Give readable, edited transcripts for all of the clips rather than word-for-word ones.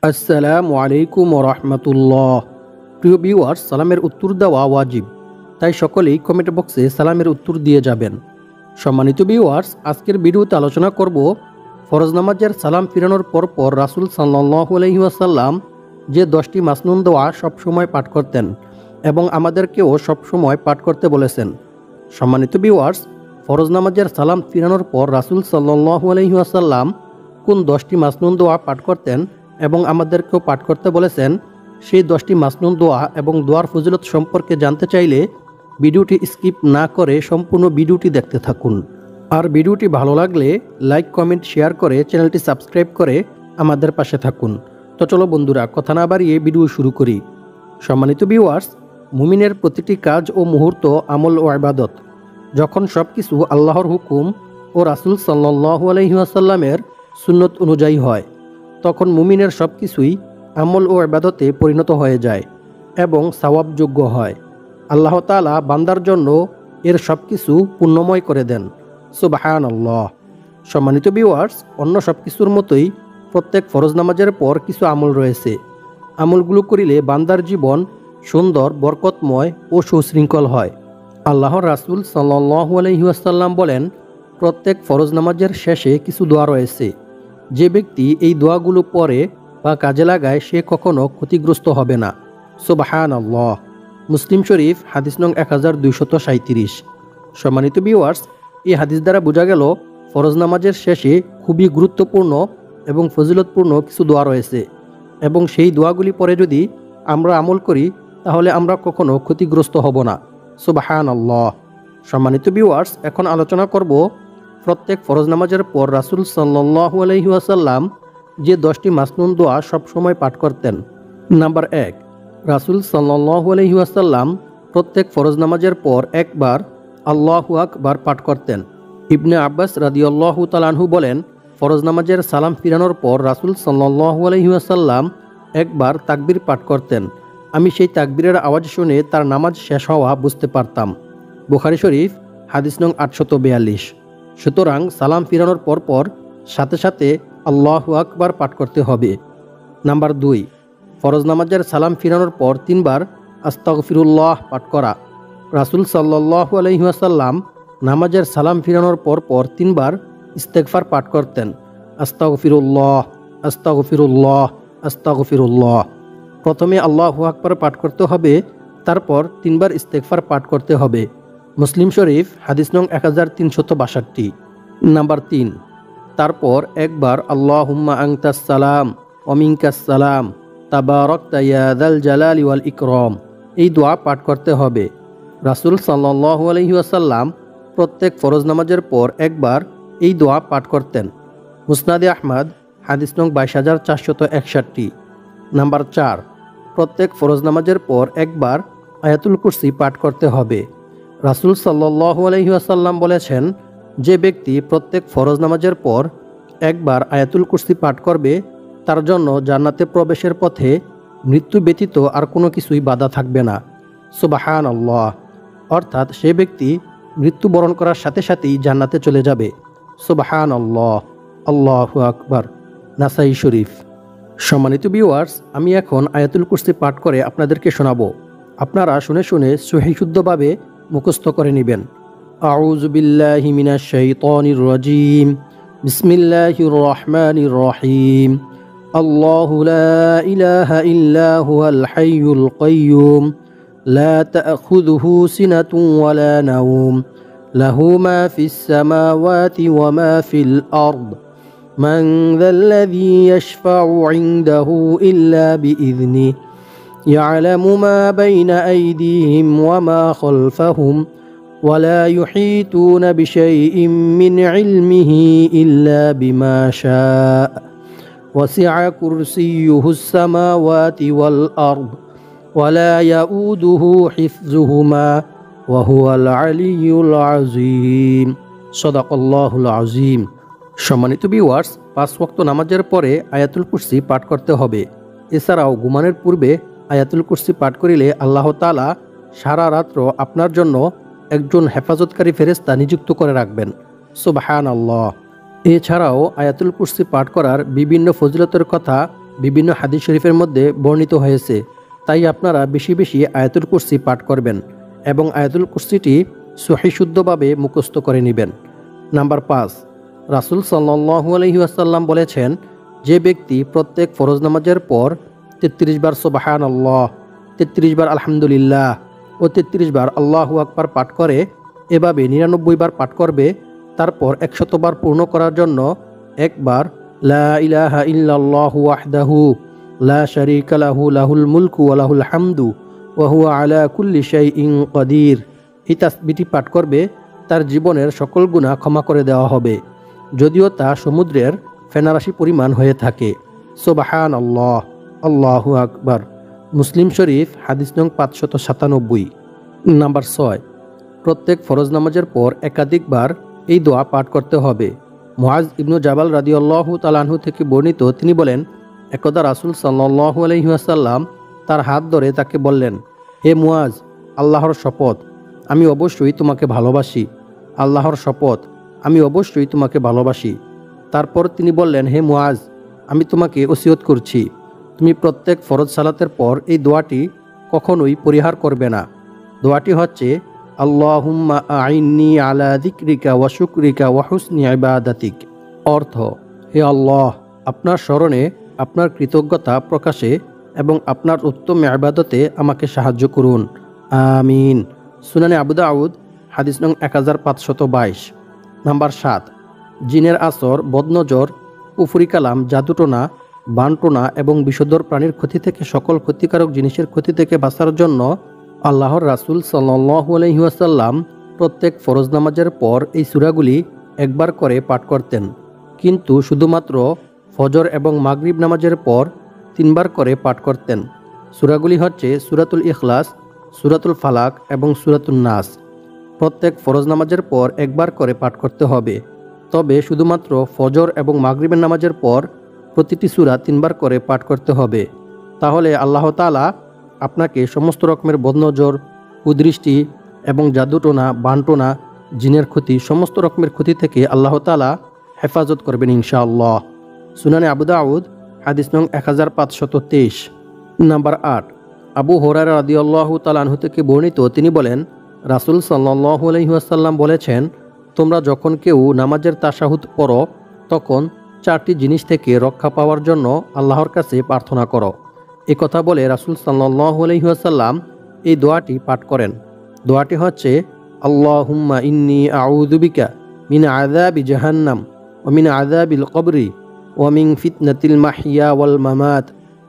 আসসালামু আলাইকুম রহমতুল্লাহ। প্রিয় ভিউয়ার্স, সালামের উত্তর দেওয়া ওয়াজিব, তাই সকলেই কমেন্ট বক্সে সালামের উত্তর দিয়ে যাবেন। সম্মানিত ভিউয়ার্স, আজকের ভিডিওতে আলোচনা করব ফরজ নামাজের সালাম ফিরানোর পর রাসূল সাল্লাল্লাহু আলাইহি ওয়াসাল্লাম যে 10টি মাসনুন দোয়া সবসময় পাঠ করতেন এবং আমাদেরকেও সবসময় পাঠ করতে বলেছেন। সম্মানিত ভিউয়ার্স, ফরজ নামাজের সালাম ফিরানোর পর রাসূল সাল্লাল্লাহু আলাইহি ওয়াসাল্লাম কোন 10টি মাসনুন দোয়া পাঠ করতেন এবং আমাদেরকেও পাঠ করতে বলেছেন, সেই 10টি মাসনুন দোয়া এবং দোয়ার ফজিলত সম্পর্কে জানতে চাইলে ভিডিওটি স্কিপ না করে সম্পূর্ণ ভিডিওটি দেখতে থাকুন। আর ভিডিওটি ভালো লাগলে লাইক, কমেন্ট, শেয়ার করে চ্যানেলটি সাবস্ক্রাইব করে আমাদের পাশে থাকুন। তো চলো বন্ধুরা, কথা না বাড়িয়ে ভিডিও শুরু করি। সম্মানিত ভিউয়ার্স, মুমিনের প্রতিটি কাজ ও মুহূর্ত আমল ও ইবাদত। যখন সব কিছু আল্লাহর হুকুম ও রাসূল সাল্লাল্লাহু আলাইহি ওয়াসাল্লামের সুন্নত অনুযায়ী হয়, তখন মুমিনের সব কিছুই আমল ও ইবাদতে পরিণত হয়ে যায় এবং সওয়াবযোগ্য হয়। আল্লাহ তাআলা বান্দার জন্য এর সব কিছু পুণ্যময় করে দেন। সুবহানাল্লাহ। সম্মানিত ভিউয়ার্স, অন্য সব কিছুর মতোই প্রত্যেক ফরজ নামাজের পর কিছু আমল রয়েছে। আমলগুলো করিলে বান্দার জীবন সুন্দর, বরকতময় ও সুশৃঙ্খল হয়। আল্লাহর রাসূল সাল্লাল্লাহু আলাইহি ওয়াসাল্লাম বলেন, প্রত্যেক ফরজ নামাজের শেষে কিছু দোয়া রয়েছে। যে ব্যক্তি এই দোয়াগুলো পড়ে বা কাজে লাগায় সে কখনো ক্ষতিগ্রস্ত হবে না। সুবহানাল্লাহ। মুসলিম শরীফ, হাদিস নং 1237। সম্মানিত ভিউয়ার্স, এই হাদিস দ্বারা বোঝা গেল ফরজ নামাজের শেষে খুবই গুরুত্বপূর্ণ এবং ফজিলতপূর্ণ কিছু দোয়া রয়েছে এবং সেই দোয়াগুলি পরে যদি আমরা আমল করি তাহলে আমরা কখনো ক্ষতিগ্রস্ত হব না। সুবহানাল্লাহ। সম্মানিত ভিউয়ার্স, এখন আলোচনা করব প্রত্যেক ফরজ নামাজের পর রাসূল সাল্লাল্লাহু আলাইহি ওয়াসাল্লাম যে 10টি মাসনুন দোয়া সবসময় পাঠ করতেন। নাম্বার 1, রাসূল সাল্লাল্লাহু আলাইহি ওয়াসাল্লাম প্রত্যেক ফরজ নামাজের পর একবার আল্লাহু আকবার পাঠ করতেন। ইবনে আব্বাস রাদিয়াল্লাহু তাআলা আনহু বলেন, ফরজ নামাজের সালাম ফিরানোর পর রাসূল সাল্লাল্লাহু আলাইহি ওয়াসাল্লাম একবার তাকবীর পাঠ করতেন। আমি সেই তাকবীরের আওয়াজ শুনে তার নামাজ শেষ হওয়া বুঝতে পারতাম। বুখারী শরীফ, হাদিস নং 842। সুতরাং সালাম ফিরানোর পর সাথে সাথে আল্লাহু আকবার পাঠ করতে হবে। নাম্বার 2, ফরজ নামাজের সালাম ফিরানোর পর 3 বার আস্তাগফিরুল্লাহ পাঠ করা। রাসূল সাল্লাল্লাহু আলাইহি ওয়াসাল্লাম নামাজের সালাম ফিরানোর পর 3 বার ইস্তেগফার পাঠ করতেন। আস্তাগফিরুল্লাহ, আস্তাগফিরুল্লাহ, আস্তাগফিরুল্লাহ। প্রথমে আল্লাহু আকবার পাঠ করতে হবে, তারপর 3 বার ইস্তেগফার পাঠ করতে হবে। মুসলিম শরীফ, হাদিস নং 1362। নাম্বার 3, তারপর একবার আল্লাহুম্মা আনতাস সালাম ওয়া মিনকাস সালাম তাবারাকতা ইয়া যাল জালালি ওয়াল ইকরাম, এই দোয়া পাঠ করতে হবে। রাসূল সাল্লাল্লাহু আলাইহি ওয়াসাল্লাম প্রত্যেক ফরজ নামাজের পর একবার এই দোয়া পাঠ করতেন। মুসনাদে আহমদ, হাদিস নং 22461। নাম্বার 4, প্রত্যেক ফরজ নামাজের পর একবার আয়াতুল কুরসি পাঠ করতে হবে। রাসূল সাল্লাল্লাহু আলাইহি ওয়াসাল্লাম বলেছেন, যে ব্যক্তি প্রত্যেক ফরজ নামাজের পর একবার আয়াতুল কুরসি পাঠ করবে তার জন্য জান্নাতে প্রবেশের পথে মৃত্যু ব্যতীত আর কোনো কিছুই বাধা থাকবে না। সুবহানাল্লাহ। অর্থাৎ সে ব্যক্তি মৃত্যুবরণ করার সাথে সাথেই জান্নাতে চলে যাবে। সুবহানাল্লাহ। আল্লাহু আকবার। নাসাই শরীফ। সম্মানিত ভিউয়ার্স, আমি এখন আয়াতুল কুরসি পাঠ করে আপনাদেরকে শোনাবো। আপনারা শুনে শুনে সহিহ শুদ্ধভাবে মুখস্থ করে নেবেন। আউযু বিল্লাহি মিনাশ শাইতানির রাজীম। বিসমিল্লাহির রহমানির রহিম। আল্লাহু লা ইলাহা ইল্লা হুয়াল হাইয়ুল কাইয়্যুম লা তা'খুযুহু সিনাতুন ওয়া লা নাওম লাহু মা ফিস সামাওয়াতি ওয়া মা ফিল আরদ মান যাল্লাযী ইয়াশফা'ু 'ইনদাহু ইল্লা বিইذনিহি ইয়া'লামু মা বাইনা আইদিহিম ওয়া মা খালফাহুম ولا يحيطون بشيء من علمه إلا بما شاء وسع كرسيه السماوات والأرض ولا يؤوده حفظهما وهو العلي العظيم صدق الله العظيم। সম্মানিত ভিউয়ার্স, 5 ওয়াক্ত নামাজের পরে আয়াতুল কুরসি পাঠ করতে হবে। এছাড়াও ঘুমানোর পূর্বে আয়াতুল কুরসি পাঠ করিলে আল্লাহ তাআলা সারা রাত্র আপনার জন্য একজন হেফাজতকারী ফেরেশতা নিযুক্ত করে রাখবেন। সুবহানাল্লাহ। এছাড়াও আয়াতুল কুরসি পাঠ করার বিভিন্ন ফজিলতের কথা বিভিন্ন হাদিস শরীফের মধ্যে বর্ণিত হয়েছে। তাই আপনারা বেশি বেশি আয়াতুল কুরসি পাঠ করবেন এবং আয়াতুল কুরসিটি সহিহ শুদ্ধভাবে মুখস্থ করে নেবেন। নাম্বার 5, রাসূল সাল্লাল্লাহু আলাইহি ওয়াসাল্লাম বলেছেন, যে ব্যক্তি প্রত্যেক ফরজ নামাজের পর 33 বার সুবহানাল্লাহ, 33 বার আলহামদুলিল্লাহ ও 33 বার আল্লাহু আকবার পাঠ করে, এভাবে 99 বার পাঠ করবে, তারপর 100 বার পূর্ণ করার জন্য একবার লা ইলাহা ইল্লাল্লাহু ওয়াহদাহু লা শারীকা লাহু লাহুল মুলকু ওয়া লাহুল হামদু ওয়া হুয়া আলা কুল্লি শাইইন কাদির, এই তাসবিহটি পাঠ করবে, তার জীবনের সকল গুনাহ ক্ষমা করে দেওয়া হবে, যদিও তা সমুদ্রের ফেনারাশি পরিমাণ হয়ে থাকে। সুবহানাল্লাহ, আল্লাহু আকবার। মুসলিম শরীফ, হাদিস নং 597। নাম্বার 6, প্রত্যেক ফরজ নামাজের পর একাধিকবার এই দোয়া পাঠ করতে হবে। মুআজ ইবনু জাবাল রাদিয়াল্লাহু তাআলা আনহু থেকে বর্ণিত, তিনি বলেন, একদা রাসূল সাল্লাল্লাহু আলাইহি ওয়াসাল্লাম তার হাত ধরে তাকে বললেন, হে মুআজ, আল্লাহর শপথ, আমি অবশ্যই তোমাকে ভালোবাসি। আল্লাহর শপথ, আমি অবশ্যই তোমাকে ভালোবাসি। তারপর তিনি বললেন, হে মুআজ, আমি তোমাকে ওসিয়ত করছি, তুমি প্রত্যেক ফরজ সালাতের পর এই দোয়াটি কখনোই পরিহার করবে না। দোয়াটি হচ্ছে, আল্লাহুম্মা আইন্নি আলা যিকরিকা ওয়া শুকরিকা ওয়া হুসনি ইবাদাতিক। অর্থ, হে আল্লাহ, আপনার স্মরণে, আপনার কৃতজ্ঞতা প্রকাশে এবং আপনার উত্তম ইবাদতে আমাকে সাহায্য করুন। আমিন। সুনানে আবু দাউদ, হাদিস নং 1522। নাম্বার 7, জিনের আসর, বদনজর, কুফরি কালাম, জাদুটোনা, বানটোনা এবং বিষধর প্রাণীর ক্ষতি থেকে, সকল ক্ষতিকারক জিনিসের ক্ষতি থেকে বাঁচার জন্য আল্লাহর রাসূল সাল্লাল্লাহু আলাইহি ওয়াসাল্লাম প্রত্যেক ফরজ নামাজের পর এই সূরাগুলি একবার করে পাঠ করতেন, কিন্তু শুধুমাত্র ফজর এবং মাগরিব নামাজের পর 3 বার করে পাঠ করতেন। সূরাগুলি হচ্ছে সূরাতুল ইখলাস, সূরাতুল ফালাক এবং সূরাতুন নাস। প্রত্যেক ফরজ নামাজের পর একবার করে পাঠ করতে হবে, তবে শুধুমাত্র ফজর এবং মাগরিবের নামাজের পর প্রতিটি সূরা 3 বার করে পাঠ করতে হবে। তাহলে আল্লাহ তাআলা আপনাকে সমস্ত রকমের বদনজর, কুদৃষ্টি এবং জাদুটোনা, বানটোনা, জিনের ক্ষতি, সমস্ত রকমের ক্ষতি থেকে আল্লাহ তাআলা হেফাজত করবেন ইনশাআল্লাহ। সুনানে আবু দাউদ, হাদিস নং 1523। নাম্বার 8, আবু হুরায়রা রাদিয়াল্লাহু তাআলা আনহু থেকে বর্ণিত, তিনি বলেন, রাসূল সাল্লাল্লাহু আলাইহি ওয়াসাল্লাম বলেছেন, তোমরা যখন কেউ নামাজের তাশাহুদ পড়ো, তখন 4টি জিনিস থেকে রক্ষা পাওয়ার জন্য আল্লাহর কাছে প্রার্থনা করো। এই কথা বলে রাসূল সাল্লাল্লাহু আলাইহি ওয়াসাল্লাম এই দোয়াটি পাঠ করেন। দোয়াটি হচ্ছে, আল্লাহুম্মা ইন্নী আউযু বিকা মিন আযাবি জাহান্নাম ওয়া মিন আযাবিল কবরি ওয়া মিন ফিতনাতিল মাহইয়া ওয়াল মামাত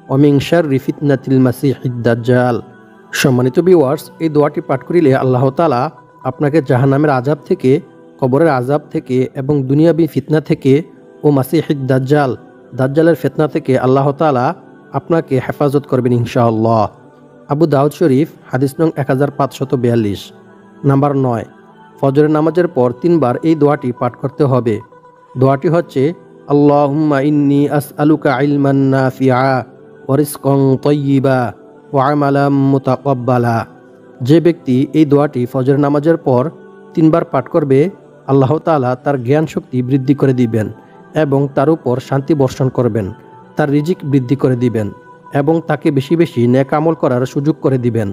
ওয়া মিন শাররি ফিতনাতিল মাসিহিদ দাজ্জাল। সম্মানিত ভিউয়ার্স, এই দোয়াটি পাঠ করিলে আল্লাহ তাআলা আপনাকে জাহান্নামের আযাব থেকে, কবরের আযাব থেকে এবং দুনিয়াবী ফিতনা থেকে ও মাসিহিদ দাজ্জালের ফিতনা থেকে আল্লাহ তাআলা আপনাকে হেফাজত করবেন ইনশাআল্লাহ। আবু দাউদ শরীফ, হাদিস নং 1542। নাম্বার 9, ফজরের নামাজের পর 3 বার এই দোয়াটি পাঠ করতে হবে। দোয়াটি হচ্ছে, আল্লাহুম্মা ইন্নী আসআলুকা ইলমান নাফিআ ওয়া রিজকান তাইয়্যিবা ওয়া আমালাম মুতাকাব্বালা। যে ব্যক্তি এই দোয়াটি ফজরের নামাজের পর 3 বার পাঠ করবে, আল্লাহ তাআলা তার জ্ঞান শক্তি বৃদ্ধি করে দিবেন এবং তার উপর শান্তি বর্ষণ করবেন, তার রিজিক বৃদ্ধি করে দিবেন এবং তাকে বেশি বেশি নেক আমল করার সুযোগ করে দিবেন।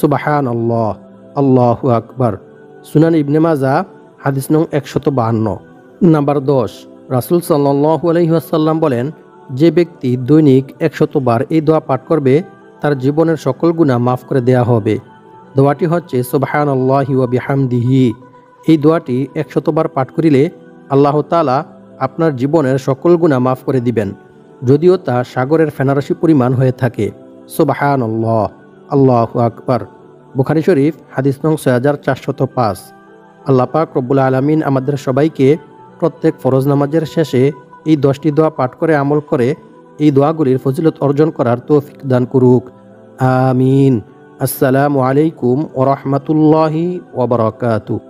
সুবহানাল্লাহ, আল্লাহু আকবার। সুনান ইবনে মাজাহ, হাদিস নং 152। নাম্বার 10, রাসূল সাল্লাল্লাহু আলাইহি ওয়াসাল্লাম বলেন, যে ব্যক্তি দৈনিক 100 বার এই দোয়া পাঠ করবে, তার জীবনের সকল গুনাহ মাফ করে দেয়া হবে। দোয়াটি হচ্ছে, সুবহানাল্লাহি ওয়া বিহামদিহি। এই দোয়াটি 100 বার পাঠ করিলে আল্লাহ তাআলা আপনার জীবনের সকল গুনাহ মাফ করে দিবেন, যদিও তা সাগরের ফেনারাশি পরিমাণ হয়ে থাকে। সুবহানাল্লাহ, আল্লাহু আকবার। বুখারী শরীফ, হাদিস নং 6405। আল্লাহ পাক রব্বুল আলামিন আমাদের সবাইকে প্রত্যেক ফরজ নামাজের শেষে এই 10টি দোয়া পাঠ করে আমল করে এই দোয়াগুলির ফজিলত অর্জন করার তৌফিক দান করুক। আমিন। আসসালামু আলাইকুম ওয়া রাহমাতুল্লাহি ওয়া বারাকাতুহু।